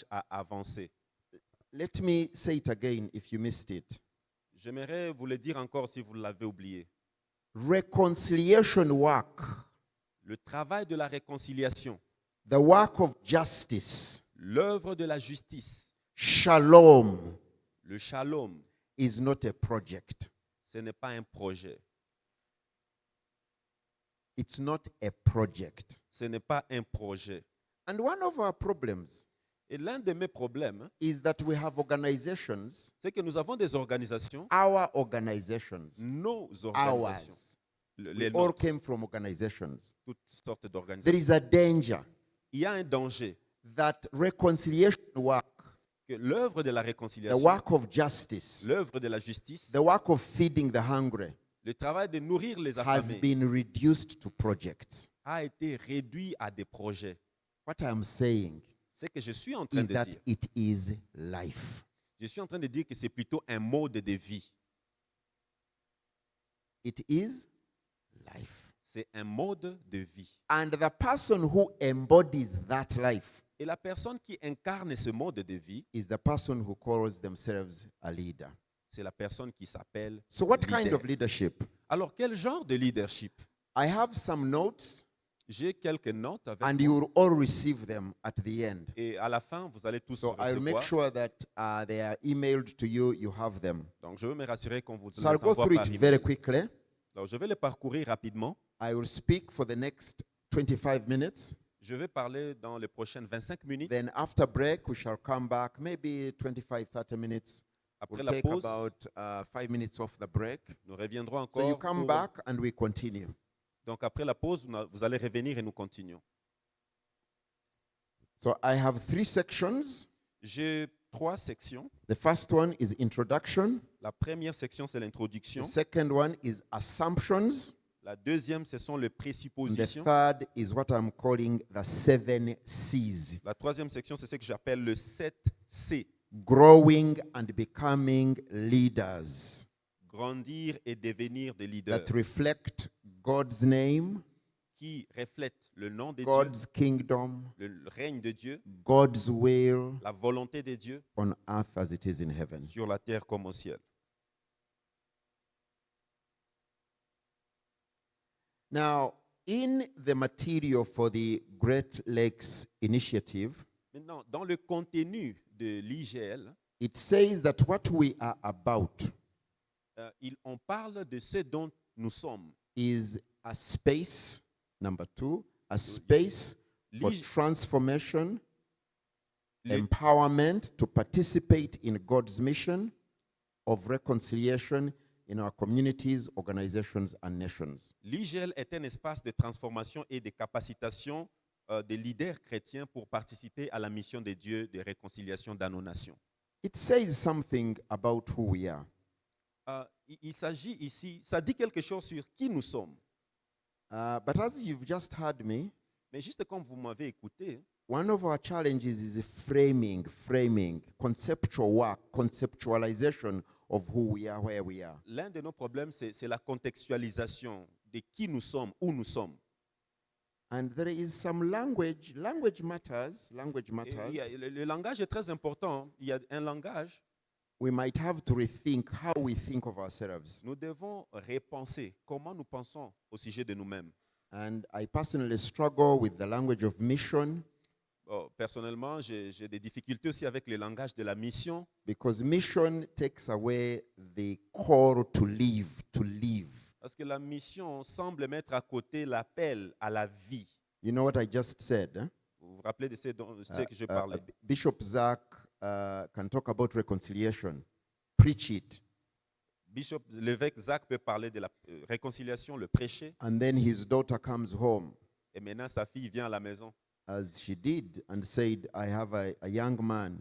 à avancer. Let me say it again if you missed it. J'aimerais vous le dire encore si vous l'avez oublié. Reconciliation work, Le travail de la réconciliation, the work of justice, l'œuvre de la justice, shalom, le shalom, is not a project. ce n'est pas un projet. It's not a project. Ce n'est pas un projet. And one of our problems Et l'un de mes problèmes, is that we have organizations, c'est que nous avons des organisations, our organizations, nos organisations, ours. les We all nôtres, came from organizations. toutes sortes There d'organisations. is a danger Il y a un danger that reconciliation work, que l'œuvre de la the réconciliation, work of justice, l'œuvre de la justice, the work of feeding the hungry, le travail de nourrir les has affamés been reduced to projects. a été réduit à des projets. What I'm saying Ce que je suis en train is de that dire, it is life. je suis en train de dire que c'est plutôt un mode de vie. It is life. C'est un mode de vie. And the person who embodies that life Et la personne qui incarne ce mode de vie, is the person who calls themselves a leader. c'est la personne qui s'appelle So what kind leader. of leadership? Alors, quel genre de leadership? I have some notes J'ai quelques notes avec and moi. you will all receive them at the end. Et à la fin, vous allez tous So I'll make recevoir. sure that they are emailed to you, you have them. Donc, je veux me rassurer qu'on vous les So I'll go envoie through par it email. very quickly. Donc, je vais les parcourir rapidement. I will speak for the next 25 minutes. Je vais parler dans les prochaines 25 minutes. Then after break, we shall come back, maybe 25, 30 minutes. Après We'll la take pause, about 5 minutes off the break. nous reviendrons So you encore. come back and we continue. Donc, après la pause, vous allez revenir et nous continuons. So I have 3 sections. J'ai 3 sections. The first one is introduction. La première section, c'est The l'introduction. second one is assumptions. La deuxième, ce sont les And the présuppositions. third is what I'm calling the 7 C's. La troisième section, c'est ce que j'appelle le 7C. Growing and becoming leaders Grandir et devenir des leaders that reflect God's name, qui reflètent le nom de Dieu, God's kingdom, le règne de Dieu, God's will la volonté de Dieu on earth as it is in heaven. sur la terre comme au ciel. Now, in the material for the Great Lakes Initiative, Maintenant, dans le contenu de l'IGL, it says that what we are about on parle de ce dont nous sommes. is a space, number 2, a space for L'I- transformation, le- empowerment to participate in God's mission of reconciliation in our communities, organizations, and nations. L'IGL est un espace de transformation et de capacitation des leaders chrétiens pour participer à la mission de Dieu de réconciliation dans nos nations. It says something about who we are. Il s'agit ici, ça dit quelque chose sur qui nous sommes. But as you've just heard me, Mais juste comme vous m'avez écouté, one of our challenges is framing, conceptual work, conceptualization of who we are, where we are. l'un de nos problèmes, c'est la contextualisation de qui nous sommes, où nous sommes. And there is some language. Language matters. Et le langage est très important. Il y a un langage. We might have to rethink how we think of ourselves. Nous devons repenser comment nous pensons au sujet de nous-mêmes. And I personally struggle with the language of mission Personnellement, j'ai des difficultés aussi avec le langage de la mission, because mission takes away the call to live, parce que la mission semble mettre à côté l'appel à la vie. You know what I just said? Eh? Vous vous rappelez de ce que je parlais? Bishop Zach can talk about reconciliation. Preach it. Bishop, l'évêque Zach peut parler de la réconciliation, le prêcher, And then his daughter comes home, et maintenant sa fille vient à la maison as she did, and said, I have a young man.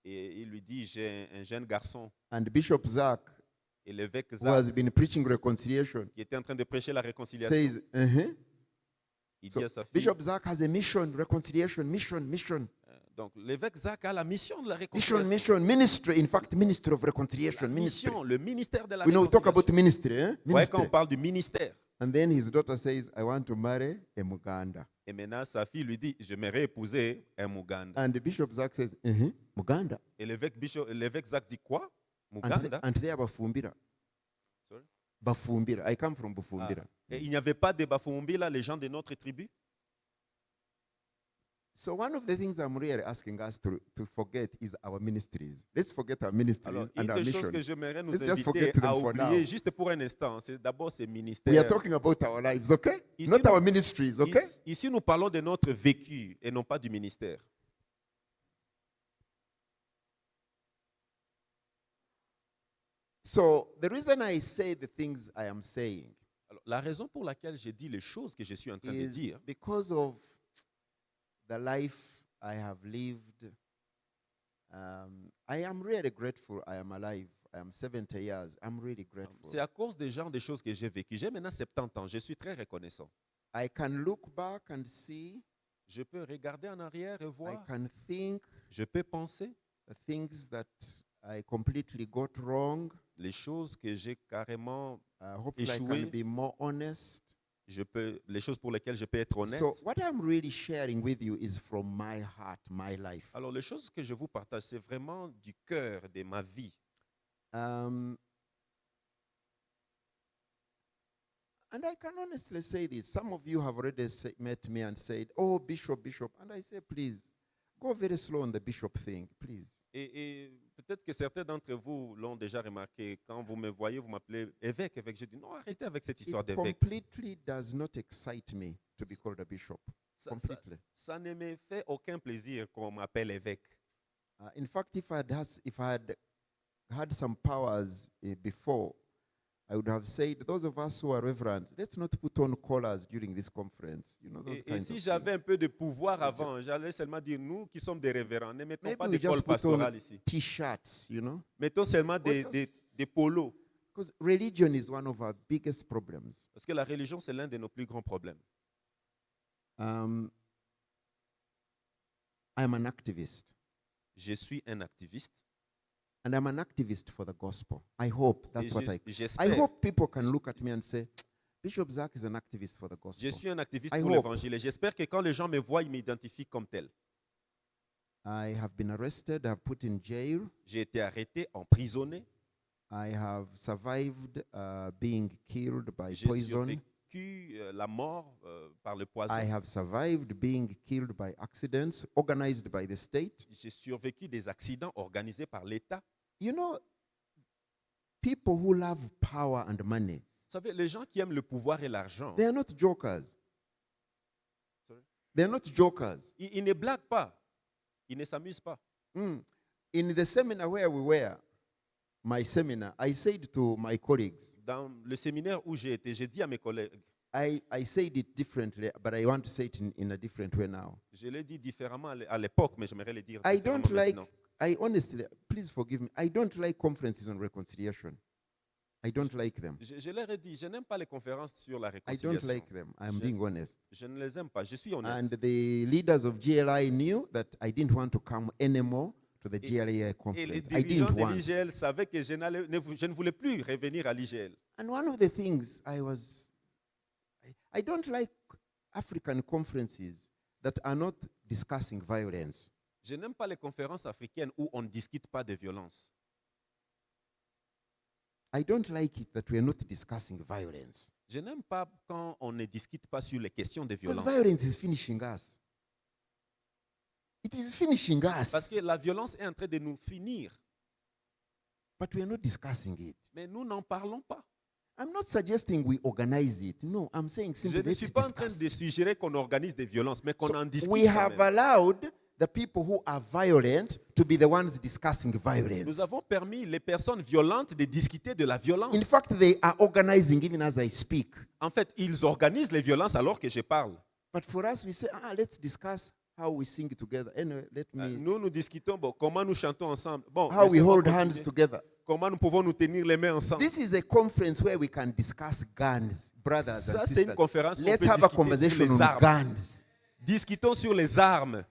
et il lui dit, j'ai un jeune garçon. And Bishop Zach, Et l'évêque who Zach, has been preaching reconciliation, qui était en train de prêcher la réconciliation, says, uh-huh. il So dit à sa fille, Bishop Zach has a mission, reconciliation, mission. donc l'évêque Zach a la mission de la Mission, réconciliation. ministry, in fact, ministry of reconciliation, La ministry. mission, le ministère de la We know we talk réconciliation. about ministry, eh? Ouais, quand on Ministry. parle du ministère, And then his daughter says, I want to marry a Muganda. Et maintenant, sa fille lui dit, j'aimerais épouser un Muganda. And Bishop Zach says, Muganda. Et l'évêque Zach dit quoi? And Muganda? they are Bafumbira. Sorry? Bafumbira. I come from Bafumbira. Et il n'y avait pas de Bafoumbila, les gens de notre tribu? So one of the things I'm really asking us to forget is our ministries. Let's forget our ministries Alors, and une our des choses mission. que j'aimerais nous Let's just forget inviter them à for now. oublier juste pour un instant, c'est d'abord ces We are ministères. talking about our lives, okay? Ici, Not nous- our ministries, okay? Ici, nous parlons de notre vécu et non pas du ministère. So the reason I say the things I am saying Alors, la raison pour laquelle j'ai dit les choses que je suis en train de is dire, because of the life I have lived. I am really grateful I am alive. I am 70 years. I'm really grateful. c'est à cause des genres de choses que j'ai vécues. J'ai maintenant 70 ans, je suis très reconnaissant. I can look back and see. Je peux regarder en arrière et I voir, can think je peux penser the things that I completely got wrong. les choses que j'ai carrément, Hopefully, I Échoué. can be more honest. les choses pour lesquelles je peux être honnête. So, what I'm really sharing with you is from my heart, my life. Alors, les choses que je vous partage, c'est vraiment du cœur de ma vie. And I can honestly say this. Some of you have already met me and said, "Oh, Bishop, Bishop." And I say, please, go very slow on the Bishop thing, please. Et peut-être que certains d'entre vous l'ont déjà remarqué. Quand vous me voyez, vous m'appelez évêque, évêque. Je dis non, arrêtez avec cette histoire It d'évêque. completely does not excite me to be called a bishop. Completely. Ça ne me fait aucun plaisir qu'on m'appelle évêque. In fact, if I had had some powers before, I would have said, those of us who are reverends, let's not put on collars during this conference. You know, those Et kinds si of j'avais things. un peu de pouvoir avant, j'allais seulement dire nous qui sommes des révérends, ne mettons Maybe pas we d'école just put on pastorale ici. T-shirts, you know. Mettons seulement What des polos. Because religion is one of our biggest problems. Parce que la religion, c'est l'un de nos plus grands problèmes. I'm an activist, Je suis un activiste. and I'm an activist for the gospel. I hope Et that's what I j'espère. hope people can look at me and say, Bishop Zach is an activist for the Je gospel. suis un activiste I pour hope. l'évangile. Et j'espère que quand les gens me voient, ils m'identifient comme tel. I have been arrested, I've put in jail, J'ai été arrêté, emprisonné. I have survived being killed by J'ai poison. survécu la mort par le poison. I have survived being killed by accidents organized by the state. J'ai survécu des accidents organisés par l'État. You know, people who love power and money, Vous savez, les gens qui aiment le pouvoir et l'argent, they are not jokers. Sorry? They are not jokers. ils ne blaguent pas. Ils ne s'amusent pas. In the seminar where we were, my seminar, I said to my colleagues, Dans le séminaire où j'ai été, j'ai dit à mes collègues, I said it differently, but I want to say it in a different way now. je l'ai dit différemment à l'époque, mais j'aimerais le dire I différemment don't like, maintenant. I honestly, please forgive me, I don't like conferences on reconciliation. I don't like them. Je leur ai dit, je n'aime pas les conférences sur la I réconciliation. don't like them. I'm Je- being honest. Je ne les aime pas, je suis honnête. And the leaders of GLI knew that I didn't want to come anymore to the GLI Et les conference. I dirigeants didn't de want. l'IGL savaient que je ne voulais plus revenir à l'IGL. And one of the things I don't like African conferences that are not discussing violence. Je n'aime pas les conférences africaines où on ne discute pas de violence. I don't like it that we are not discussing violence. Je n'aime pas quand on ne discute pas sur les questions de Because violence. violence is finishing us. It is finishing Parce us. que la violence est en train de nous finir. But we are not discussing it. Mais nous n'en parlons pas. I'm not suggesting we organize it. No, I'm saying Je simply ne let's suis pas en train discuss. de suggérer qu'on organise des violences, mais qu'on So en discute. we quand have même. allowed the people who are violent to be the ones discussing violence. Nous avons permis les personnes violentes de discuter de la violence. In fact, they are organizing even as I speak. En fait, ils organisent les violences alors que je parle. But for us, we say, let's discuss how we sing together. Anyway, let me. Nous discutons comment nous chantons ensemble. Bon, How we laissez-moi hold continuer. hands together. Comment nous pouvons nous tenir les mains ensemble. This is a conference where we can discuss guns, brothers Ça, and c'est une sisters. conférence où on Let's peut have a discuter sur conversation les on armes. guns. Discutons sur les armes.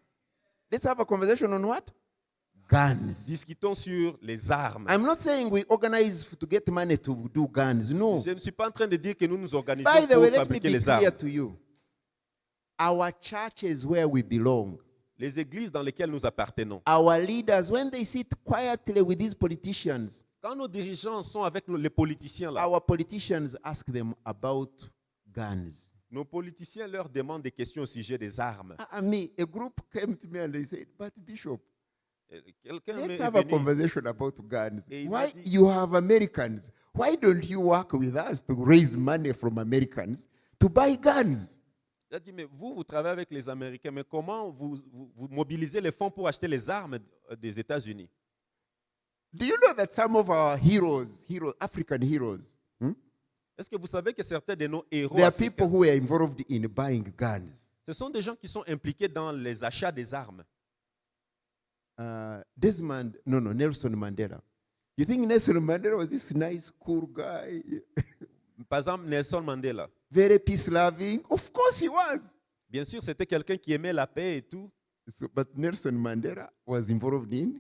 Let's have a conversation on what? guns. Discutons sur les armes. I'm not saying we organize to get money to do guns. No. Je ne suis pas en train de dire que nous nous organisons By the pour way, let me fabriquer be les clear armes. to you. Our church is where we belong. Les églises dans lesquelles nous appartenons. Our leaders, when they sit quietly with these politicians, Quand nos dirigeants sont avec les politiciens là, our politicians ask them about guns. nos politiciens leur demandent des questions au sujet des armes. I mean, a group came to me and they said, but Bishop, Quelqu'un let's est have a venu conversation about guns. Et il m'a Why dit- you have Americans? Why don't you work with us to raise money from Americans to buy guns? il a dit, mais vous travaillez avec les Américains, mais comment vous mobilisez les fonds pour acheter les armes des États-Unis? Do you know that some of our heroes, African heroes, Est-ce que vous savez que certains de nos héros there are africains, people who are involved in buying guns? ce sont des gens qui sont impliqués dans les achats des armes? Nelson Mandela. You think Nelson Mandela was this nice, cool guy, Par exemple, Nelson Mandela. very peace-loving? Of course he was. Bien sûr, c'était quelqu'un qui aimait la paix et tout, But Nelson Mandela was involved in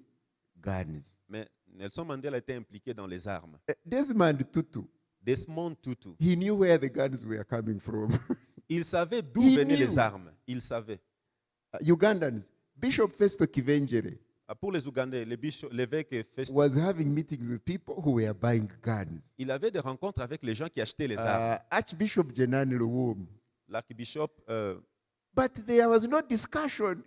guns. mais Nelson Mandela était impliqué dans les armes. Desmond Tutu, Desmond Tutu, he knew where the guns were coming from. il savait d'où He venaient knew. les armes. Il savait. Ugandans, Bishop Festo Kivengere Pour les Ougandais, l'évêque Festus, was having meetings with people who were buying guns. il avait des rencontres avec les gens qui achetaient les armes. Archbishop Jenani Luwum. L'archbishop, But there was no discussion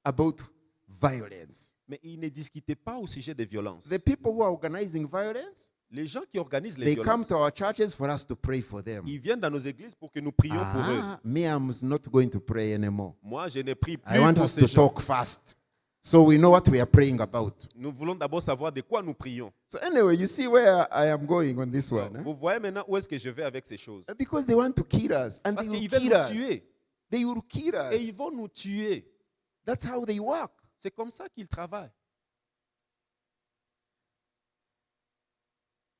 about violence. mais il ne discutait pas au sujet des violences. The people who are organizing violence, Les gens qui organisent les they come violences, to our churches for us to pray for them. ils viennent dans nos églises pour que nous prions pour eux. Me, I'm not going to pray anymore. Moi, je ne prie I plus want pour us ces to gens. talk fast so we know what we are praying about. Nous voulons d'abord savoir de quoi nous prions. So anyway, you see where I am going on this one. Huh? Vous voyez maintenant où est-ce que je vais avec ces choses. Because they want to kill us. And Parce they will qu'ils veulent kill nous us. tuer. They will kill Et ils us. vont nous tuer. That's how they work. C'est comme ça qu'ils travaillent.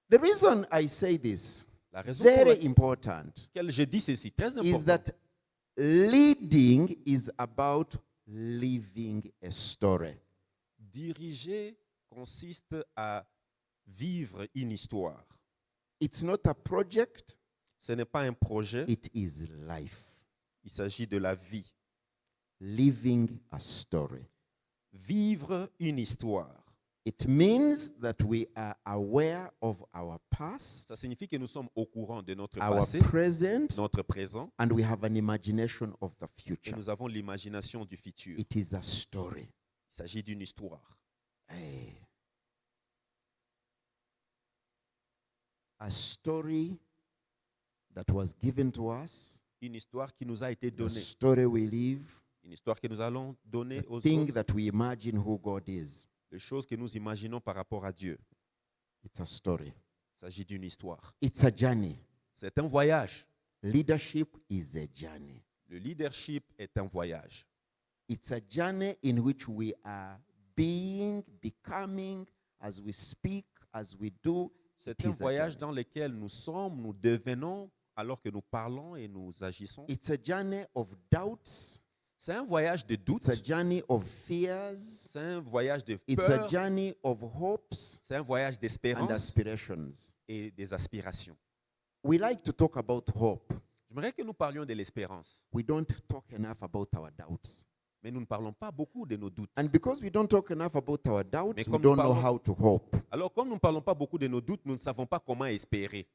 The reason I say this, La raison pour very important, laquelle je dis ceci, très is important, that leading is about living a story. diriger consiste à vivre une histoire. It's not a project, Ce n'est pas un projet, it is life. il s'agit de la vie. Living a story. Vivre une histoire. It means that we are aware of our past, Ça signifie que nous sommes au courant de notre our passé, present, notre présent, and we have an imagination of the et future. nous avons l'imagination du futur. It is a story. Il s'agit d'une histoire. Hey. A story that was given to us, Une histoire qui nous a été the donnée. story we live, Une histoire que nous allons donner the aux thing autres. that we imagine who God is. Les choses que nous imaginons par rapport à Dieu. It's a story. Il s'agit d'une histoire. It's a journey. C'est un voyage. Leadership is a journey. Le leadership est un voyage. It's a journey in which we are becoming, as we speak, as we do. C'est It un is a voyage journey. dans lequel nous sommes, nous devenons, alors que nous parlons et nous agissons. It's a journey of doubts. C'est un voyage de doute. It's a journey of fears. C'est un voyage de It's a peur. journey of hopes C'est un voyage and d'espérance aspirations. et des aspirations. We like to talk about hope. J'aimerais que nous parlions de l'espérance, We don't talk enough about our doubts. mais nous ne parlons pas beaucoup de nos doutes. And because we don't talk enough about our doubts, Mais we comme don't nous know parlons- how to hope. Alors, comme nous ne parlons pas beaucoup de nos doutes, nous ne savons pas comment espérer.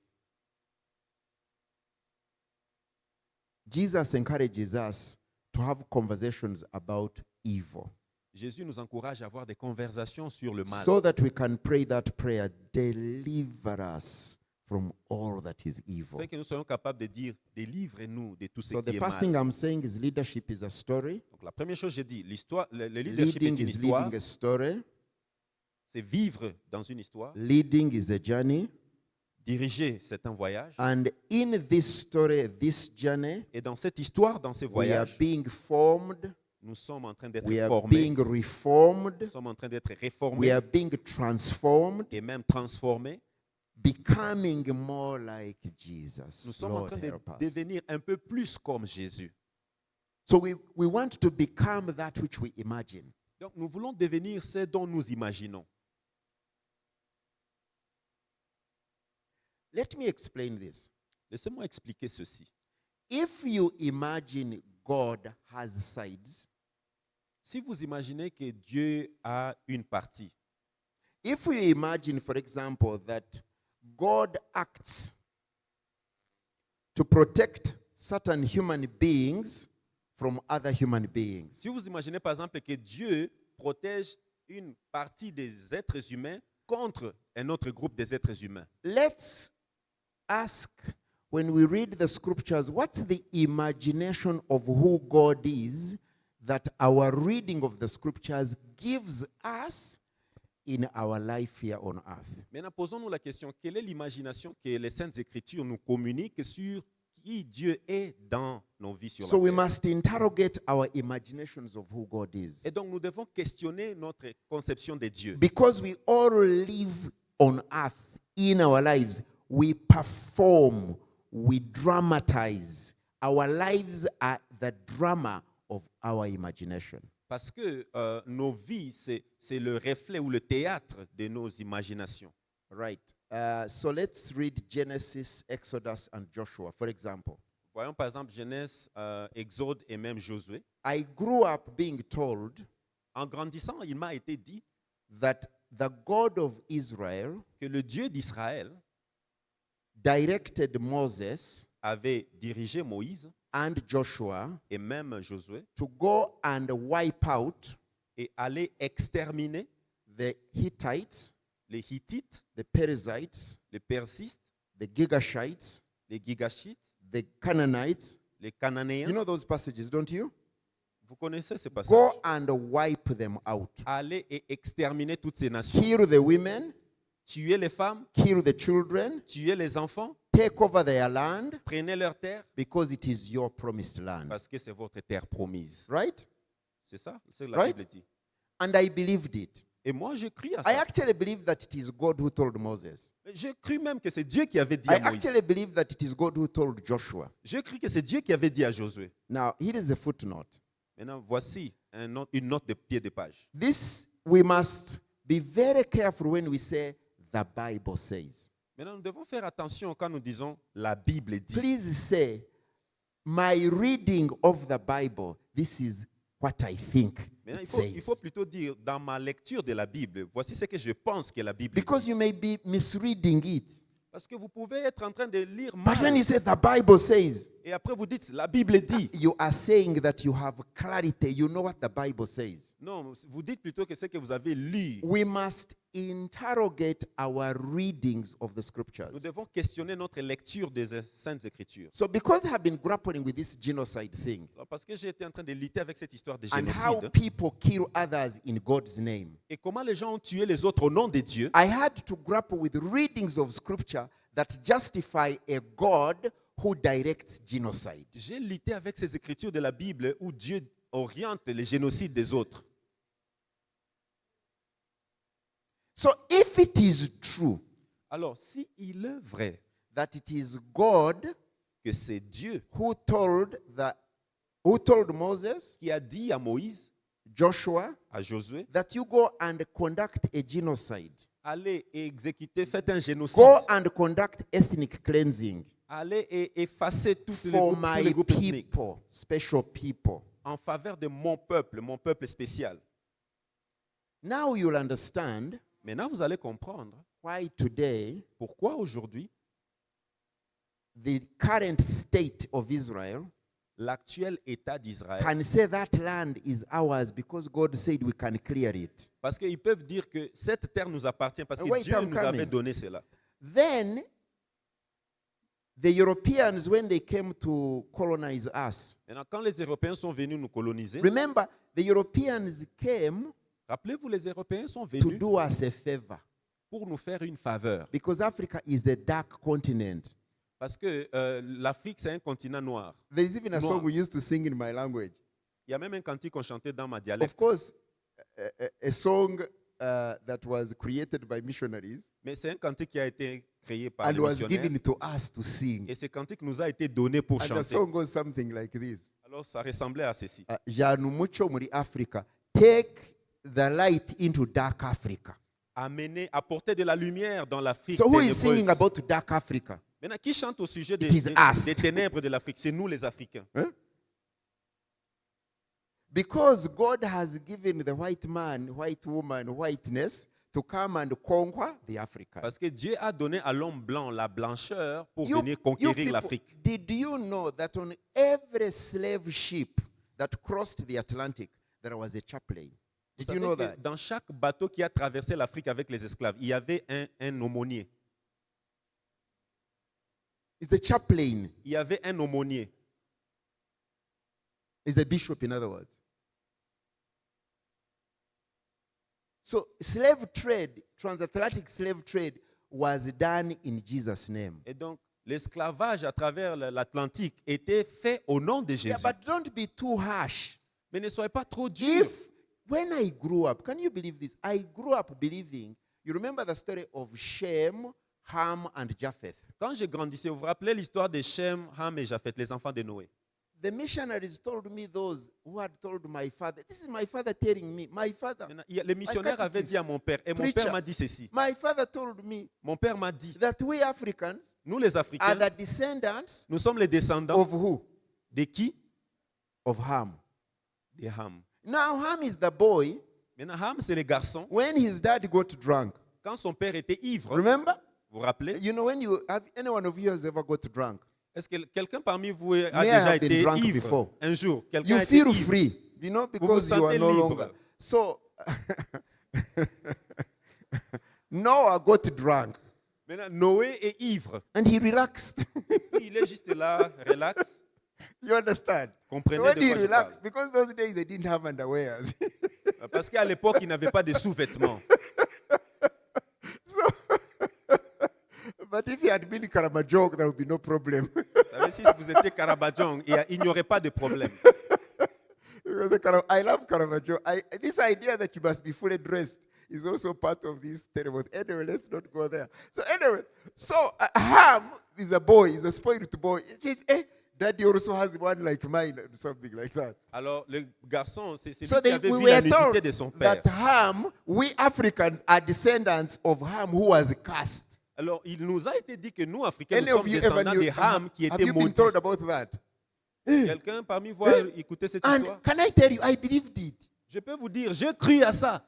Jesus encourages us to have conversations about evil Jésus nous encourage à avoir des conversations sur le mal, so that we can pray that prayer, deliver us from all that is evil. afin que nous soyons capables de dire « Délivre-nous de tout ce So the qui est first mal thing I'm saying is leadership is a story. ». Donc, la première chose que j'ai dit, l'histoire, le leadership est Leading une is histoire, living a story. c'est vivre dans une histoire. Leading is a journey. Diriger, c'est un voyage. And in this story, this journey, Et dans cette histoire, dans ces we are voyages, being formed, nous sommes en train d'être we are formés, being reformed, nous sommes en train d'être we réformés are being transformed, et même transformés. becoming more like Jesus. Nous sommes en Lord, train de help us. devenir un peu plus comme Jésus. So we want to become that which we imagine. Donc, nous voulons devenir ce dont nous imaginons. Let me explain this. Laissez-moi expliquer ceci. If you imagine God has sides, Si vous imaginez que Dieu a une partie, if you imagine, for example, that God acts to protect certain human beings from other human beings, si vous imaginez par exemple que Dieu protège une partie des êtres humains contre un autre groupe des êtres humains, let's ask, when we read the scriptures, what's the imagination of who God is that our reading of the scriptures gives us in our life here on earth? maintenant posons-nous la question, quelle est l'imagination que les Saintes Écritures nous communiquent sur qui Dieu est dans nos vies sur So la we terre? must interrogate our imaginations of who God is. Et donc nous devons questionner notre conception de Dieu. Because we all live on earth in our lives, we perform, we dramatize. Our lives are the drama of our imagination. Parce que nos vies, c'est le reflet ou le théâtre de nos imaginations. Right. So let's read Genesis, Exodus, and Joshua, for example. Voyons par exemple Genèse, Exode et même Josué. I grew up being told En grandissant, il m'a été dit that the God of Israel que le Dieu d'Israël directed Moses avait dirigé Moïse and Joshua et même Josué to go and wipe out et aller exterminer the Hittites, les Hittites, the Perizzites, les Persistes, the Gigashites, les Gigashites, the Canaanites. les Cananéens. You know those passages, don't you? Vous connaissez ces passages. Go and wipe them out. Aller et exterminer toutes ces nations. Kill the women, Tuer les femmes, kill the children, tuer les enfants, take over their land prenez leur terre because it is your promised land. parce que c'est votre terre promise. Right? C'est ça, c'est la Right? Bible dit. And I believed it. Et moi, je crie à I ça. actually believe that it is God who told Moses. Je crie même que c'est Dieu qui avait dit I à Moïse. actually believe that it is God who told Joshua. Je crie que c'est Dieu qui avait dit à Josué. Now, here is a footnote. Maintenant, voici une note de pied de page. This, we must be very careful when we say the Bible says. Maintenant, nous devons faire attention quand nous disons la Bible dit. Please say, my reading of the Bible, this is what I think Maintenant, it il faut says. plutôt dire dans ma lecture de la Bible, voici ce que je pense que la Bible Because dit. you may be misreading it. Parce que vous pouvez être en train de lire But when mal you say the Bible says, et après vous dites la Bible dit. you are saying that you have clarity. You know what the Bible says. Non, vous dites plutôt que c'est que vous avez lu. We must interrogate our readings of the Nous scriptures. devons questionner notre lecture des Saintes Écritures. So, because I have been grappling with this genocide thing Alors, parce que j'ai été en train de lutter avec cette histoire de and how génocide people kill others in God's name, et comment les gens ont tué les autres au nom de Dieu, I had to grapple with readings of scripture that justify a God who directs genocide. j'ai lutté avec ces écritures de la Bible où Dieu oriente les génocides des autres. So, if it is true Alors, si il est vrai that it is God que c'est Dieu who told Moses, qui a dit à Moïse, Joshua, à Josué, that you go and conduct a genocide, allez et exécuter, faites un génocide, go and conduct ethnic cleansing allez et effacez tous les for groupes, tous my les groupes ethniques people, special people. en faveur de mon peuple spécial. Now you'll understand Maintenant, vous allez comprendre why today pourquoi aujourd'hui the current state of Israel l'actuel état d'Israël, can say that land is ours because God said we can clear it. parce qu'ils peuvent dire que cette terre nous appartient parce que Wait, Dieu I'm nous avait coming. donné cela. Then the Europeans, when they came to colonize us, Maintenant, quand les Européens sont venus nous coloniser, remember the Europeans came rappelez-vous, les Européens sont to venus do us a favor pour nous faire une faveur. because Africa is a dark continent. Parce que l'Afrique, c'est un continent noir. There is even a Noir. song we used to sing in my language. Il y a même un cantique qu'on chantait dans ma dialecte. Of course, a song that was created by missionaries Mais c'est un cantique qui a été créé par and les was missionnaires. given to us to sing. Et ce cantique nous a été donné pour And the chanter. song goes something like this. Alors, ça ressemblait à ceci. Janu mucho muri Africa. Take the light into dark Africa. apporter de la lumière dans l'Afrique So who is singing ténébreuse. about dark Africa? Maintenant, qui chante au sujet It is us. des ténèbres de l'Afrique? C'est nous les Africains. Huh? Because God has given the white man, white woman, whiteness to come and conquer the Africans. Parce que Dieu a donné à l'homme blanc la blancheur pour You- venir you conquérir people, l'Afrique. did you know that on every slave ship that crossed the Atlantic, there was a chaplain? Vous Did you savez know que that? dans chaque bateau qui a traversé l'Afrique avec les esclaves, il y avait un aumônier. It's a chaplain. Il y avait un aumônier. It's a bishop, in other words. So slave trade, transatlantic slave trade, was done in Jesus' name. Et donc, l'esclavage à travers l'Atlantique était fait au nom de Jésus. Yeah, but don't be too harsh. Mais ne soyez pas trop dur. If, when I grew up, can you believe this? I grew up believing, you remember the story of Shem, Ham, and Japheth? Quand je grandissais, vous vous rappelez l'histoire de Shem, Ham et Japheth, les enfants de Noé. The missionaries told me those who had told my father, this is my father telling me, my father, Maintenant, les missionnaires avaient dit à mon père, et mon Preacher. père m'a dit ceci. my father told me Mon père m'a dit, that we Africans nous les are Africains, the descendants nous sommes les descendants of who? de qui? Of Ham. De Ham. Now Ham is the boy Maintenant, Ham, c'est les garçons. when his dad got drunk. Quand son père était ivre, Remember? vous vous rappelez? You know, when you have any one of you has ever got drunk, Est-ce que quelqu'un parmi vous a May I déjà have been été drunk ivre before? un jour? Quelqu'un you a été feel ivre. free, you know, because you are sentez no libre. longer. So Noah got drunk Maintenant, Noé est ivre. and he relaxed. Il est juste là, relax. You understand? Comprenez So when de he quoi je relaxed, parle. because those days they didn't have underwears. Parce qu'à l'époque, il n'avait pas de sous-vêtements. So, but if he had been Karamajong, there would be no problem. Vous savez, si vous étiez Karabadjong, il n'y aurait pas de problème. Because I love Karamajong. This idea that you must be fully dressed is also part of this terrible. Anyway, let's not go there. So anyway, Ham is a boy, is a spoiled boy. It says, Daddy also has one like mine, and something like that. Alors, le garçon, c'est celui So qui avait we vu were la told nudité de son père. that Ham, we Africans are descendants of Ham who was cast. Alors, il nous a été dit que nous, Africains, Any nous of sommes you ever descendants knew? de Ham qui Have étaient you been maudits. told about that? Quelqu'un parmi vous a écouté cette And histoire? can I tell you, I believed it. Je peux vous dire, j'ai cru à ça.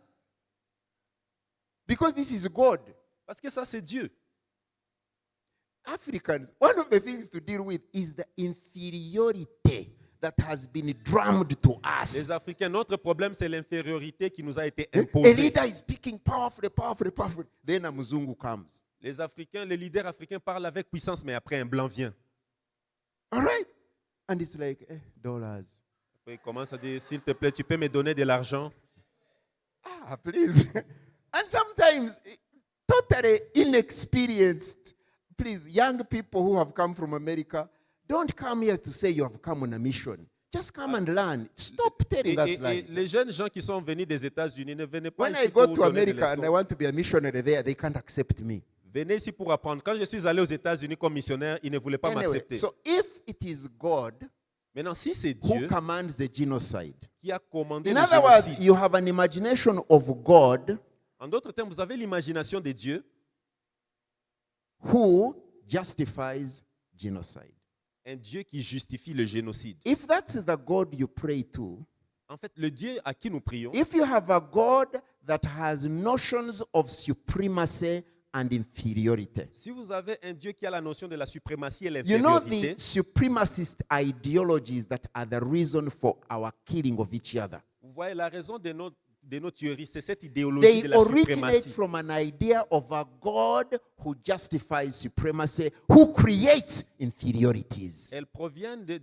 Because this is God. Parce que ça, c'est Dieu. Africans, one of the things to deal with is the inferiority that has been drummed to Les us. Africains, notre problème, c'est l'infériorité qui nous a été A imposée. leader is speaking powerfully, powerfully, powerfully. Then a Muzungu comes. Les Africains, les leaders africains parlent avec puissance, mais après, un blanc vient. All right? And it's like, dollars. Après, il commence à dire, s'il te plaît, tu peux me donner de l'argent? Ah, please. And sometimes, totally inexperienced, please, young people who have come from America, don't come here to say you have come on a mission. Just come and learn. Stop telling us Et lies. les jeunes gens qui sont venus des États-Unis, ne venez pas When ici I go pour to donner des America and I leçons. want to be a missionary there, they can't accept me. Venez ici pour apprendre. Quand je suis allé aux États-Unis comme missionnaire, ils ne voulaient pas Anyway, m'accepter. so if it is God Maintenant, si c'est who Dieu commands the genocide, qui a commandé in le other words, génocide, you have an imagination of God en d'autres termes, vous avez l'imagination de Dieu who justifies genocide. un Dieu qui justifie le génocide. If that's the God you pray to, En fait, le Dieu à qui nous prions, if you have a God that has notions of supremacy and inferiority, si vous avez un Dieu qui a la notion de la suprématie et you know l'infériorité, the supremacist ideologies that are the reason for our killing of each other. vous voyez la raison de nos tueries, c'est cette idéologie They de la originate suprématie. from an idea of a God who justifies supremacy, who creates inferiorities. Elle provient de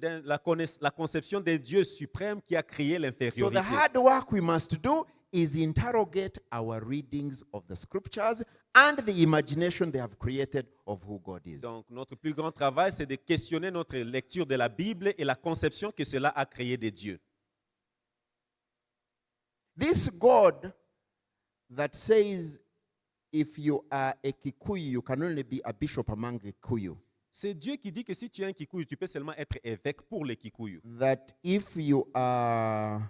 la conception d'un Dieu suprême qui a créé So l'infériorité. the hard work we must do is interrogate our readings of the scriptures and the imagination they have created of who God is. Donc, notre plus grand travail, c'est de questionner notre lecture de la Bible et la conception que cela a créé des dieux. This God that says if you are a Kikuyu, you can only be a bishop among Kikuyu. C'est Dieu qui dit que si tu es un Kikuyu, tu peux seulement être évêque pour les Kikuyu. That if you are,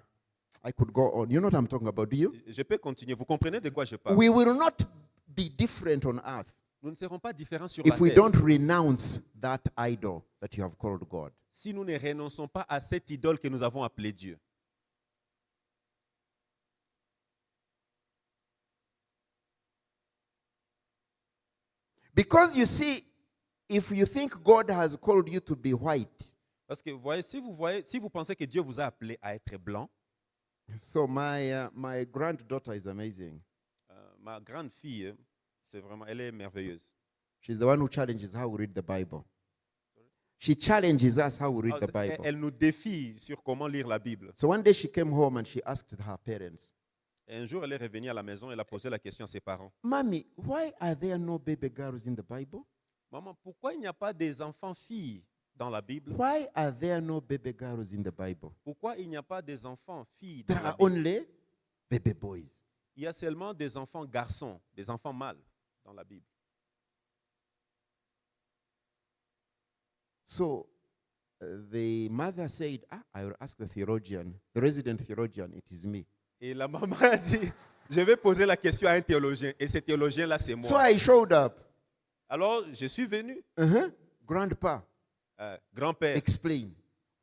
I could go on. You know what I'm talking about, do you? Je peux continuer. Vous comprenez de quoi je parle? We will not be different on earth Nous ne serons pas différents sur la if we terre don't renounce that idol that you have called God. si nous ne renonçons pas à cette idole que nous avons appelée Dieu. Because you see, if you think God has called you to be white, Parce que si vous pensez que Dieu vous a appelé à être blanc, so my granddaughter is amazing. ma grande fille, elle est merveilleuse. She's the one who challenges how we read the Bible. She challenges us how we read the Bible. Elle nous défie sur comment lire la Bible. So one day she came home and she asked her parents, Et un jour, elle est revenue à la maison et elle a posé la question à ses parents. Mommy, why are there no baby girls in the Bible? Maman, pourquoi il n'y a pas des enfants filles dans la Bible? Why are there no baby girls in the Bible? Pourquoi il n'y a pas des enfants filles dans There la are Bible? only baby boys. Il y a seulement des enfants garçons, des enfants mâles dans la Bible. So the mother said, I will ask the theologian, the resident theologian, it is me. Et la maman a dit, je vais poser la question à un théologien. Et ce théologien-là, c'est moi. So I showed up. Alors, je suis venu. Grandpa, Grand-père, explain.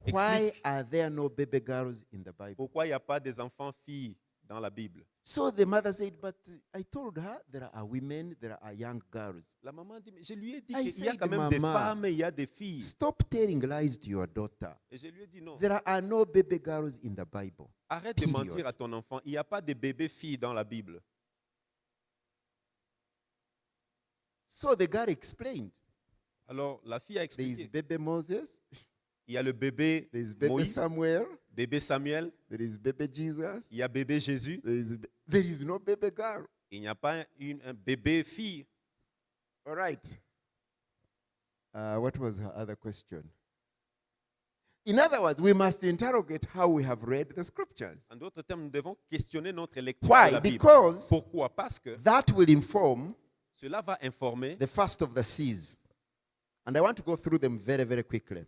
Explique. Why are there no baby girls in the Bible? pourquoi il n'y a pas des enfants filles dans la Bible? So the mother said, but I told her there are women, there are young girls. La maman dit, mais je lui ai dit I qu'il y a said, quand même des Mama, femmes et il y a des filles. Stop telling lies to your daughter. Et je lui ai dit, non, There are no baby girls in the Bible. arrête de Period. mentir à ton enfant. Il n'y a pas de bébés filles dans la Bible. So the girl explained. Alors, la fille a There is expliqué. baby Moses, Il y a le bébé there is baby Moïse, Samuel, bébé Samuel, there is baby Jesus, il y a bébé Jésus. there is no baby girl. Il n'y a pas un bébé fille. All right. What was her other question? In other words, we must interrogate how we have read the scriptures. En d'autres termes, nous devons questionner notre lecture Why? de la Bible. Because Pourquoi? Parce que that will inform cela va informer, the first of the C's. And I want to go through them very, very quickly.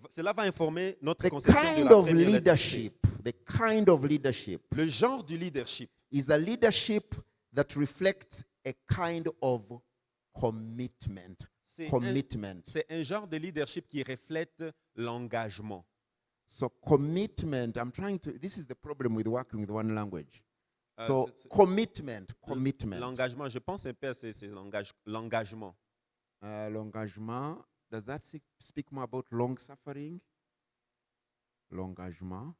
cela va informer notre The conception de kind la of première lettre C. leadership, the kind of leadership Le genre du leadership, is a leadership that reflects a kind of commitment. c'est Commitment. c'est un genre de leadership qui reflète l'engagement. So commitment, I'm trying to, this is the problem with working with one language. So c'est- commitment. L'engagement, je pense un peu à l'engagement. L'engagement, does that speak more about long suffering? L'engagement.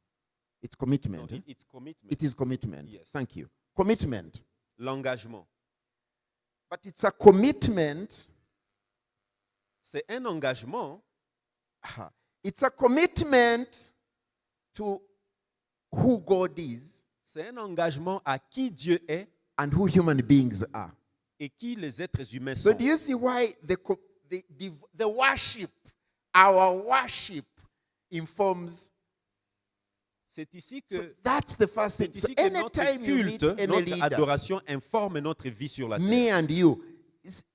It's No, commitment. it's commitment. It is commitment. Yes. Thank you. Commitment. L'engagement. But it's a commitment. C'est un engagement, It's a commitment to who God is c'est un engagement à qui Dieu est and who human beings are. et qui les êtres humains So sont. do you see why the worship, our worship, informs? C'est ici So que, that's the first c'est thing. So ici que notre anytime you meet culte, any notre leader, adoration informe notre vie sur la me terre. and you,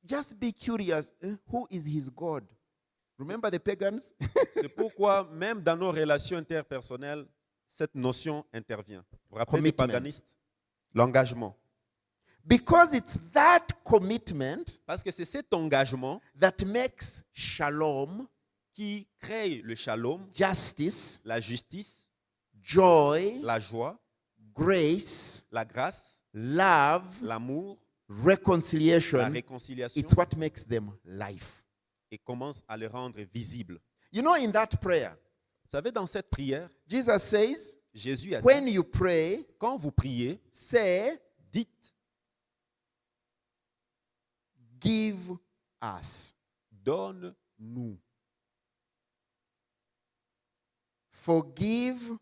just be curious. Who is his God? Remember the pagans? C'est pourquoi, même dans nos relations interpersonnelles, cette notion intervient. Vous vous rappelez des Commitment. paganistes? L'engagement. Because it's that commitment Parce que c'est cet engagement that makes shalom, qui crée le shalom, justice, la justice, joy, la joie, grace, la grâce, love, l'amour, la reconciliation. réconciliation, It's what makes them life. et commence à les rendre visibles. You know, in that prayer, Vous savez, dans cette prière, Jesus says, Jésus a dit, when you pray, quand vous priez, say, dites, give us, donne-nous, forgive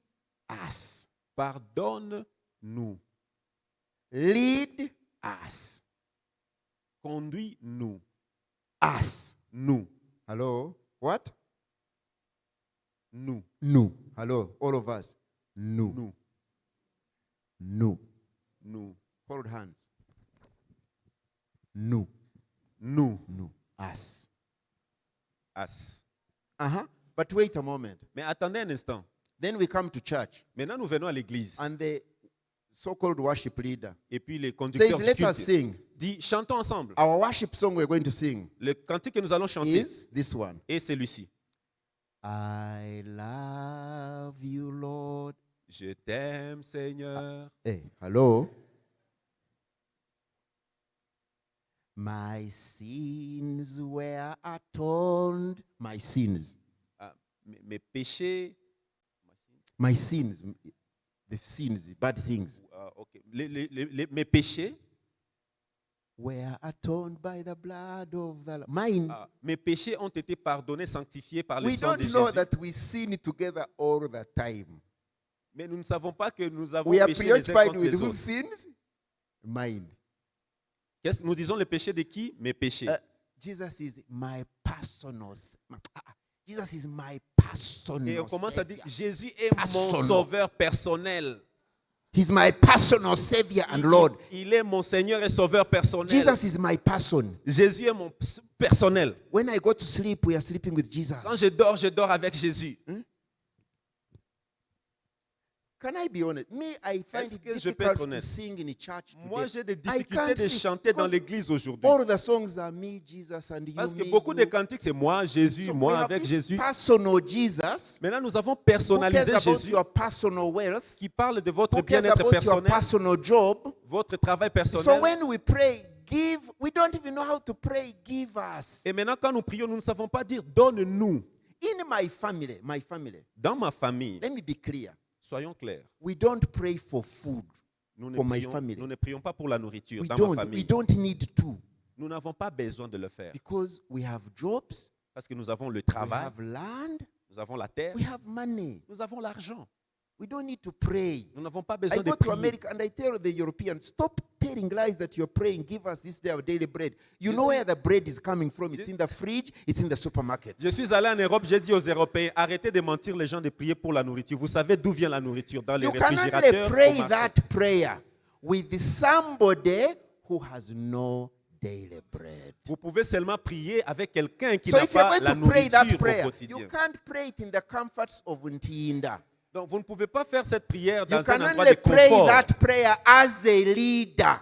us, pardonne-nous, lead us, conduis-nous, us. nous, Hello? What? nous, Nous. Hello, all of us. Nous. nous, Nous. nous, Hold hands. Nous. nous, Nous. Us. as. But wait a moment. Mais attendez un instant. Then we come to church, Maintenant, nous venons à l'église. and the so-called worship leader Et puis les says, conducteurs du let us culte sing. disent, chantons ensemble. Our worship song we're going to sing Le cantique que nous allons chanter is this one. est celui-ci. I love you, Lord. Je t'aime, Seigneur. Hey, hello. My sins were atoned. My sins. Ah, mes péchés, My sins. The sins, bad things, ok. Mes péchés, were atoned by the blood of the Lamb. Mine. mes péchés ont été pardonnés, sanctifiés par le We sang de don't know Jésus. that we sin together all the time. Mais nous ne savons pas que nous avons We are péché les uns preoccupied contre with les whose autres. sins? Mine. Nous disons les péchés de qui? Mes péchés. Jesus is my personal. Jesus is my personal. Et on commence à dire, Savior. Jésus est Personal. mon sauveur personnel. He's my personal Savior and Lord. Il est mon Seigneur et sauveur personnel. Jesus is my person. Jésus est mon personnel. When I go to sleep, we are sleeping with Jesus. Quand je dors avec Jésus. Can I be honest? Me, I find Est-ce it que je peux être difficult to honnête? sing in a church today. Moi, j'ai des I difficultés can't de sing chanter dans because l'église aujourd'hui. all the songs are me, Jesus, and you, Parce que me, beaucoup de you. cantiques, c'est moi, Jésus, So we moi have avec this Jésus. personal Jesus Maintenant, nous avons who cares personnalisé about Jésus your personal wealth, qui parle de votre who cares bien-être about your personnel, personal job. votre travail So personnel. when we pray, give, we don't even know how to pray, give us. Et maintenant, quand nous prions, nous ne savons pas dire donne-nous. In my family, Dans ma famille, let me be clear. soyons clairs, We don't pray for food. nous For my prions, family. nous ne prions pas pour la nourriture We dans ma we famille. don't need to Nous n'avons pas besoin de le faire because we have jobs, parce que nous avons le we travail, have land, nous avons la terre, we have money. nous avons l'argent. We don't need to pray. Nous n'avons pas I besoin de go to prier. America and I tell the Europeans, stop telling lies that you're praying. Give us this day our daily bread. You Je know suis- where the bread is coming from. It's in the fridge. It's in the supermarket. Je suis allé en Europe, j'ai dit aux Européens, arrêtez de mentir les gens de prier pour la nourriture. Vous savez d'où vient la nourriture? Dans les You can only réfrigérateurs. au pray marché. that prayer with somebody who has no daily bread. Vous pouvez seulement prier avec quelqu'un qui So n'a if you're pas going la to pray that nourriture au prayer, quotidien. you can't pray it in the comforts of Ntinda. Donc vous ne pouvez pas faire cette prière You dans can un endroit de only pray confort. that prayer as a leader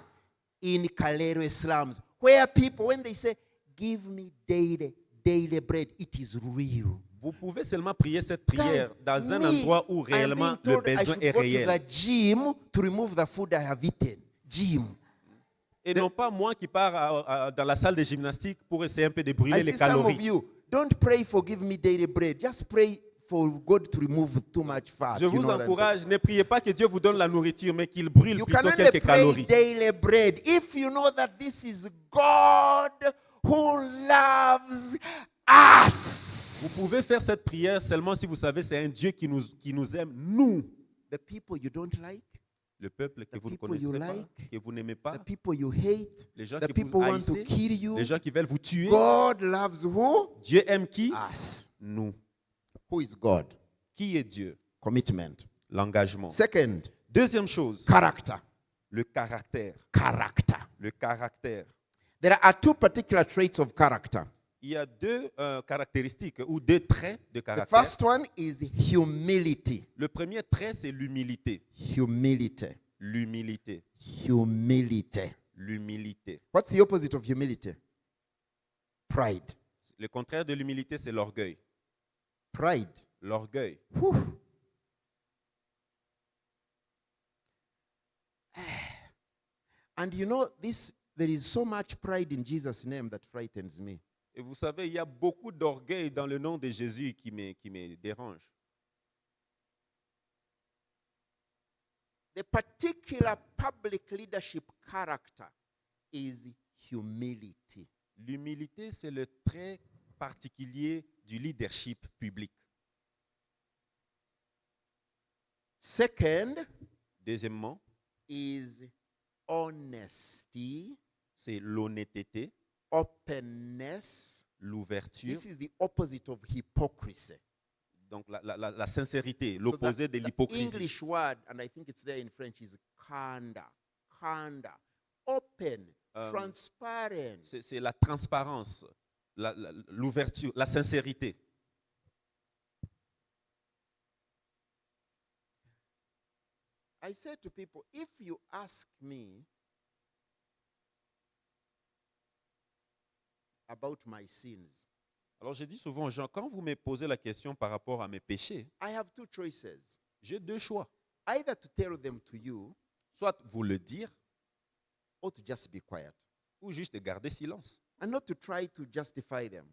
in Kalero slums, where people, when they say, give me daily bread, it is real. Vous pouvez seulement prier cette prière Guys, dans un me, endroit où I'm réellement being le told I besoin should est go to réel. the gym to remove the food I have eaten. Gym. Et non pas moi qui pars dans la salle de gymnastique pour essayer un peu de brûler I les see some of calories. you, don't pray for give me daily bread. Just pray for God to remove too much fat. Je You vous know what I'm encourage, ne priez pas que Dieu vous donne la nourriture, mais qu'il brûle You can plutôt only quelques pray calories. daily bread if you know that this is God who loves us. Vous pouvez faire cette prière seulement si vous savez c'est un Dieu qui nous aime, nous. The people you don't like, Le peuple que The vous ne people connaissez you pas, like, que vous n'aimez pas, the people you hate, les gens the qui people vous want to haïssez, kill you. les gens qui veulent vous tuer. God loves who? Dieu aime qui? Us. Nous. Who is God? Qui est Dieu? Commitment. L'engagement. Second, Deuxième chose, character. le caractère. Character. Le caractère. There are two particular traits of character. Il y a deux caractéristiques ou deux traits de The caractère. first one is humility. Le premier trait, c'est l'humilité. Humility. L'humilité. Humility. L'humilité. What's the opposite of humility? Pride. Le contraire de l'humilité, c'est l'orgueil. Pride. L'orgueil. Whew. And you know, there is so much pride in Jesus' name that frightens me. Et vous savez, il y a beaucoup d'orgueil dans le nom de Jésus qui me dérange. The particular public leadership character is humility. L'humilité, c'est le trait particulier du leadership public. Second Deuxièmement, is honesty, c'est l'honnêteté, openness. l'ouverture, This is the opposite of hypocrisy. donc la sincérité, So l'opposé that- de the l'hypocrisie. English word, and I think it's there in French, is candor. Candor. Open, transparent. C'est la transparence, l'ouverture, la sincérité. I said to people, if you ask me about my sins, Alors j'ai dit souvent aux gens, quand vous me posez la question par rapport à mes péchés, I have two choices. j'ai deux choix. Either to tell them to you Soit vous le dire or to just be quiet ou juste garder silence. and not to try to justify them.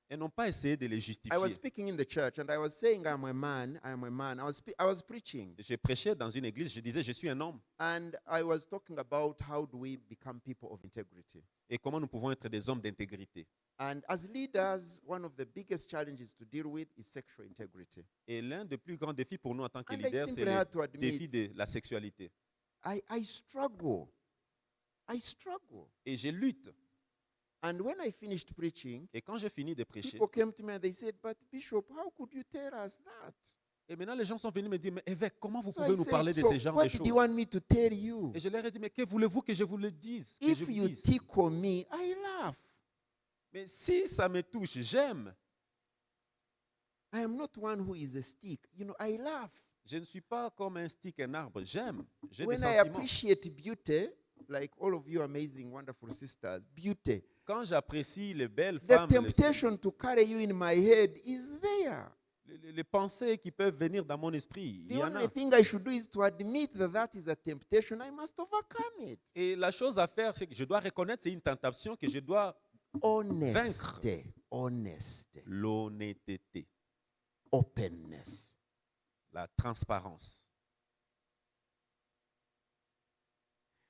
Et non pas essayer de les I was justifier. speaking in the church and I was saying, I'm a man. I was preaching Je prêchais dans une église, je disais, je suis un homme. and I was talking about how do we become people of integrity. Et comment nous pouvons être des hommes d'intégrité. And as leaders, one of the biggest challenges to deal with is sexual integrity. Et l'un des plus grands défis pour nous en tant que And I leaders, c'est simply had to le admit, défi de la sexualité. I struggle. I struggle. Et je lutte. And when I finished preaching, Et quand j'ai fini de prêcher, people came to me and they said, but Bishop, how could you tell us that? et maintenant les gens sont venus me dire, mais évêque, comment vous So pouvez I nous said, parler de so ces genres what de did choses? you want me to tell you? Et je leur ai dit, mais que voulez-vous que je vous le dise? Que je If vous you dise? tickle me, I laugh. Mais si ça me touche, j'aime. I am not one who is a stick. You know, I laugh. Je ne suis pas comme un stick, un arbre. J'aime. J'ai des When I sentiments. appreciate beauty, like all of you amazing, wonderful sisters, beauty, Quand j'apprécie les belles the femmes, temptation to carry you in my head is there. les pensées qui peuvent venir dans mon esprit, The il y en only a. thing I should do is to admit that that is a temptation. I must overcome it. Et la chose à faire, c'est que je dois reconnaître c'est une tentation que je dois Honesty, honesty, l'honnêteté, openness. la transparence.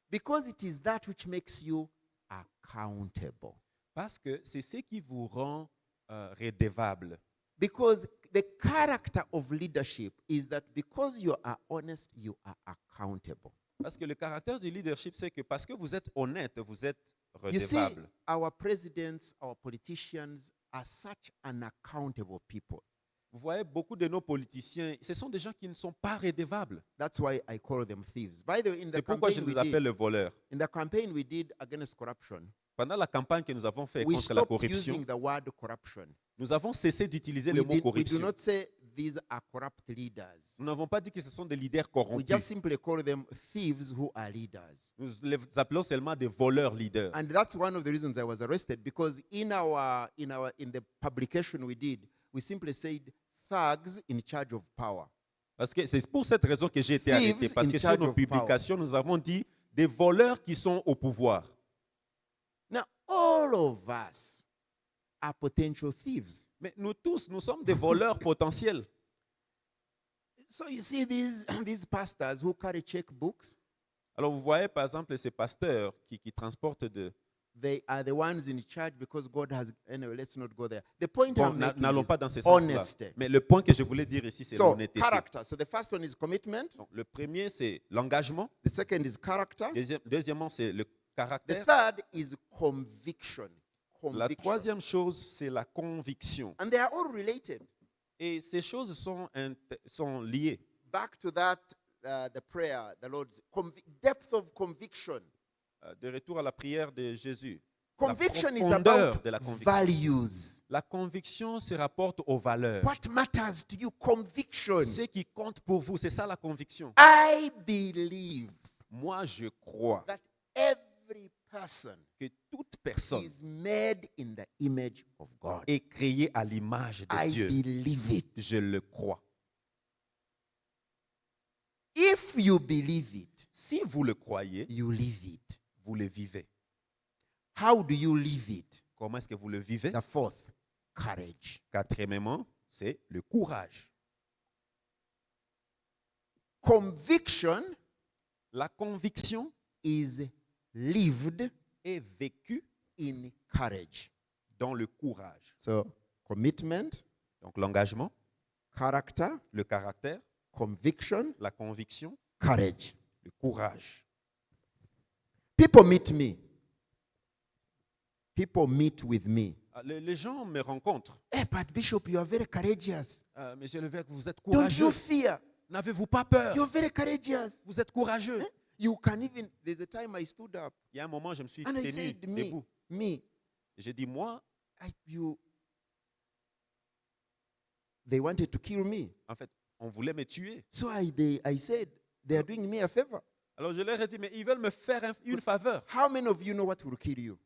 Because it is that which makes you accountable. Parce que c'est ce qui vous rend redevable. Because the character of leadership is that because you are honest, you are accountable. Parce que le caractère du leadership, c'est que parce que vous êtes honnête, vous êtes You see, redevable. our presidents, our politicians are such unaccountable people. Vous voyez, beaucoup de nos politiciens, ce sont des gens qui ne sont pas redevables. That's why I call them thieves. By the way, C'est pourquoi je les appelle les voleurs. in the campaign we did against corruption, Pendant la campagne que nous avons faite we contre la stopped corruption, using the word corruption. nous avons cessé d'utiliser We, le mot we do corruption. not say these are corrupt leaders. Nous n'avons pas dit que ce sont des leaders We corrompus. just simply call them thieves who are leaders. Nous les appelons seulement des voleurs leaders. And that's one of the reasons I was arrested, because in the publication we did, we simply said thugs in charge of power. Parce que c'est pour cette raison que j'ai été Thieves arrêté. Parce in que sur charge nos of publications, nous avons dit des voleurs qui sont au pouvoir. Now, all of us are potential thieves. Mais nous tous, nous sommes des voleurs potentiels. So you see these pastors who carry checkbooks, Alors vous voyez par exemple ces pasteurs qui transportent de... they are the ones in charge because God has. Anyway, let's not go there. The point Bon, I'm making n'allons is pas dans ce sens-là. honesty. Mais le point que je voulais dire ici, c'est So, l'honnêteté. character. So the first one is commitment. Donc, le premier, c'est l'engagement. The second is character. Deuxièmement, c'est le The caractère. third is conviction. La Conviction. troisième chose, c'est la conviction. And they are all related. Et ces choses sont liées. Back to that, the prayer, the Lord's depth of conviction. De retour à la prière de Jésus. Conviction La is profondeur about de la conviction. values. La conviction se rapporte aux valeurs. What matters to you? Conviction. Ce qui compte pour vous, c'est ça la conviction. I believe Moi, je crois that every person que toute personne is made in the image of God. est créée à l'image de I Dieu. believe it. Je le crois. If you believe it, Si vous le croyez, you live it. vous le vivez. How do you live it? Comment est-ce que vous le vivez? The fourth, courage. Quatrièmement, c'est le courage. Conviction La conviction is lived est vécue in courage. dans le courage. So, commitment, Donc l'engagement, character, le caractère, conviction, la conviction, courage. le courage. People meet me. People meet with me. Les gens me rencontrent. Hey, but Bishop, you are very courageous. Monsieur Levesque, vous êtes Don't you courageux. fear? N'avez-vous pas peur? You're very courageous. Vous êtes courageux. You can even, there's a time I stood up Il y a un moment, je me suis and I tenu said, debout. me, J'ai dit, moi, they wanted to kill me. en fait, on voulait me tuer. So I said, They are doing me a favor. Alors je leur ai dit, mais ils veulent me faire une faveur. How many of you know what will kill you?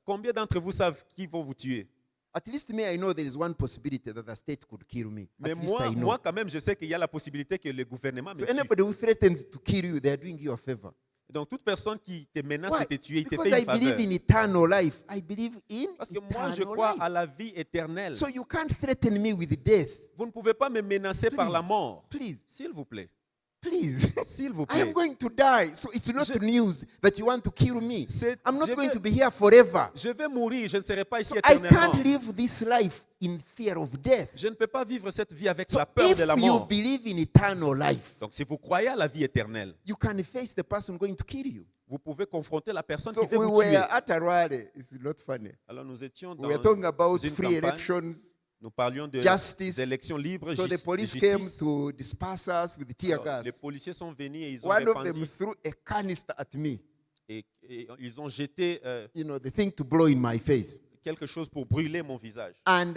Combien d'entre vous savent qui vont vous tuer? At least me, I know there is one possibility that the state could kill me. Mais At least I know. moi, quand même, je sais qu'il y a la possibilité que le gouvernement me So tue. anybody who threatens to kill you, they are doing you a favor. Donc toute personne qui te menace Why? de te tuer, il te Because fait I une believe faveur. in eternal life. I believe in Parce que moi, je eternal crois life. à la vie éternelle. So you can't threaten me with death. Vous ne pouvez pas me menacer par la Please. mort. Please, S'il vous plaît. please. S'il vous I am plaît. going to die. So it's not Je- news that you want to kill me. C'est- I'm not je going vais- to be here forever. Je vais mourir, je ne serai pas ici So I éternellement. can't live this life in fear of death. Je ne peux pas vivre cette vie avec So la peur if de la you mort. believe in eternal life, Donc si vous croyez à la vie éternelle, you can face the person going to kill you. vous pouvez confronter la personne So qui veut we vous tuer. were at a rally. It's not funny. Alors nous étions We were dans talking about une free campagne. elections. Nous parlions de Justice. des élections libres, So the de police came justice. to disperse us with tear Alors, les gas. policiers sont venus et ils ont One of them répandu threw a canister at me. et ils ont jeté You know, the thing to blow in my face. quelque chose pour brûler mon visage. And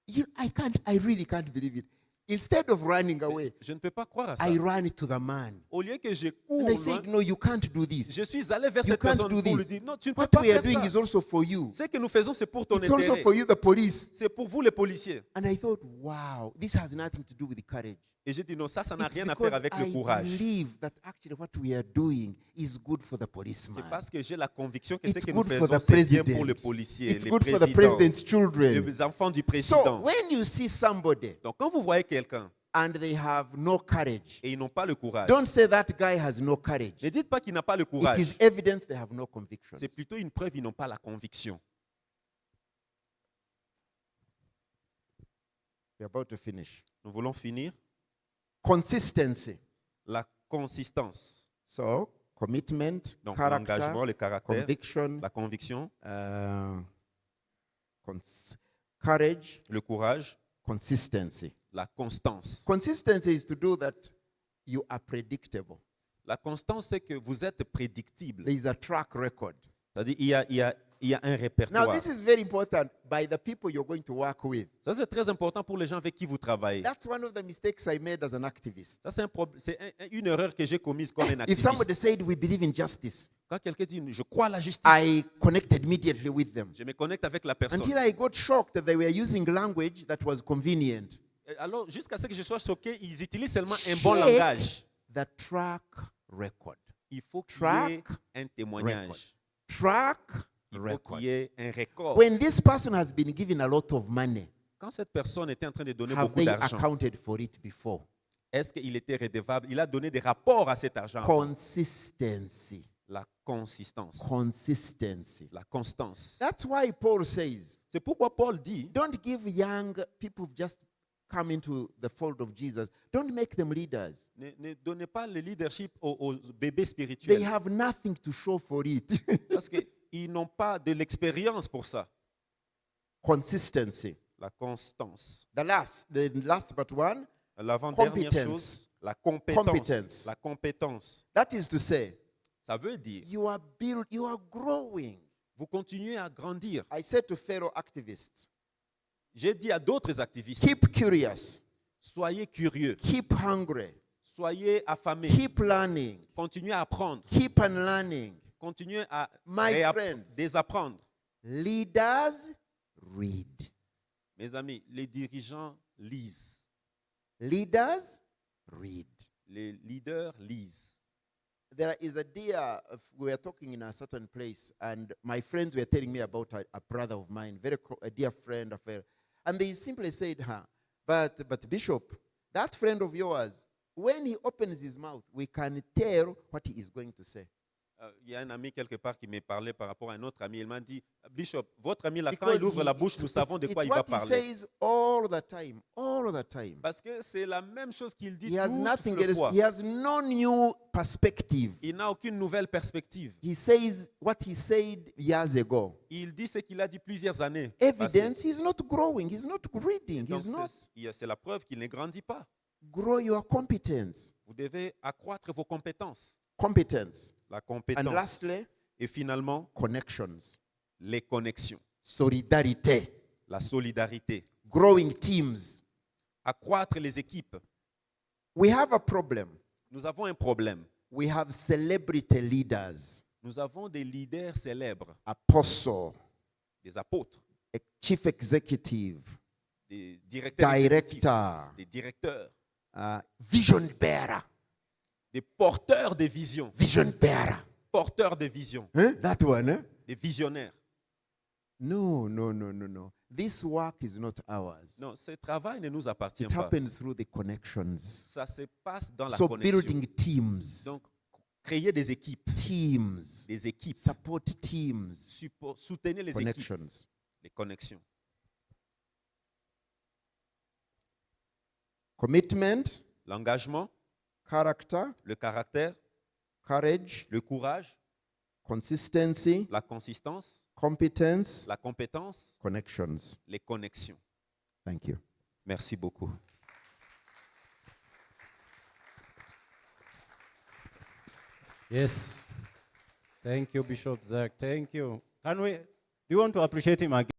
I really can't believe it. Instead of running away, Je ne peux pas croire à ça. I ran to the man. Au lieu que je cours And I loin, said, no, you can't do this. je suis allé vers You cette can't personne do pour lui this. dire non, tu ne peux What pas we are faire doing ça. is also for you. Ce que nous faisons, c'est pour ton It's also intérêt. for you, the police. C'est pour vous les policiers. And I thought, wow, this has nothing to do with the courage. Et j'ai dit non, ça n'a It's rien à because faire avec le I courage. believe that actually what we are doing is good for the C'est policeman. parce que j'ai la conviction que It's ce que nous good for faisons, the c'est bien pour president. les policiers, It's les good for the présidents, president's children. les enfants du So président. when you see somebody Donc quand vous voyez quelqu'un and they have no courage, et ils n'ont pas le courage, don't say that guy has no courage. ne dites pas qu'il n'a pas le It is courage. evidence they have no conviction. C'est plutôt une preuve qu'ils n'ont pas la conviction. We're about to finish. Nous voulons finir. Consistency. La consistance. So commitment, Donc character, l'engagement, le caractère, conviction, la conviction, courage, le courage, consistency. la constance. Consistency is to do that you are predictable. La constance, c'est que vous êtes prédictible. There is a track record. C'est-à-dire il y a un Now, répertoire. this is very important by the people you're going to work with. Ça, c'est très important pour les gens avec qui vous travaillez. That's one of the mistakes I made as an activist. Ça, c'est une erreur que j'ai commise comme un If somebody activiste. said we believe in justice, Quand quelqu'un dit je crois à la justice, I connected immediately with them je me connecte avec la personne. until I got shocked that they were using language that was convenient. Et alors, jusqu'à ce que je sois choqué, ils utilisent seulement un bon Check langage. the track record. Il faut qu'il y ait Track un témoignage. Track Il faut record. qu'il y ait un record. When this person has been given a lot of money, Quand cette personne était en train de donner have beaucoup they d'argent, accounted for it before? est-ce qu'il était redevable? Il a donné des rapports à cet argent. Consistency. La consistance, Consistency. la constance. That's why Paul says, C'est pourquoi Paul dit, don't give young people who've just come into the fold of Jesus, don't make them leaders. ne donnez pas le leadership aux bébés They spirituels have nothing to show for it. parce qu'ils n'ont pas de l'expérience pour ça. Consistency. La constance. The last but one, L'avant-dernière Competence. chose, la compétence. Competence. La compétence. that is to say, Ça veut dire, you are growing. vous continuez à grandir. I said to fellow activists, J'ai dit à d'autres activistes, keep curious, soyez curieux, keep hungry, soyez affamés, keep learning, continuez à apprendre, keep unlearning. continuez à My friends. désapprendre. Leaders read. Mes amis, les dirigeants lisent. Leaders read. Les leaders lisent. There is a dear, we were talking in a certain place, and my friends were telling me about a brother of mine, a dear friend of her, and they simply said, but Bishop, that friend of yours, when he opens his mouth, we can tell what he is going to say. Il y a un ami quelque part qui me parlait par rapport à un autre ami. Il m'a dit, Bishop, votre ami là, quand il Because ouvre la bouche, nous savons de quoi il it's va what he parler. says all the time, all the time. Parce que c'est la même chose qu'il dit He has toutes nothing les else. fois. He has no new perspective. Il n'a aucune nouvelle perspective. He says what he said years ago. Il dit ce qu'il a dit plusieurs années. Evidence, he's not growing. He's not reading. Donc, He's not. c'est la preuve qu'il ne grandit pas. Grow your competence. Vous devez accroître vos compétences. Competence. La And compétence. lastly, Et finalement, connections. les connexions. Solidarité. La solidarité. Growing teams. Accroître les équipes. We have a problem. Nous avons un problème. We have celebrity leaders, Nous avons des leaders célèbres, apostle, des apôtres, chief executive, des directeurs exécutifs, director, des directeurs, vision bearer, des porteurs de visions, vision bearer. porteurs de visions, That one, eh? des visionnaires. No, no, no, no, no. This work is not ours. Non, ce travail ne nous appartient It pas. happens through the connections. Ça se passe dans la So connexion. building teams, Donc, créer des équipes, des équipes, support teams, soutenir les équipes, connections. les connexions. Commitment, L'engagement, character, le caractère, courage, le courage, consistency, la consistance, competence, la compétence, connections. les connexions. Thank you. Merci beaucoup. Yes. Thank you, Bishop Zach. Thank you. Do you want to appreciate him again?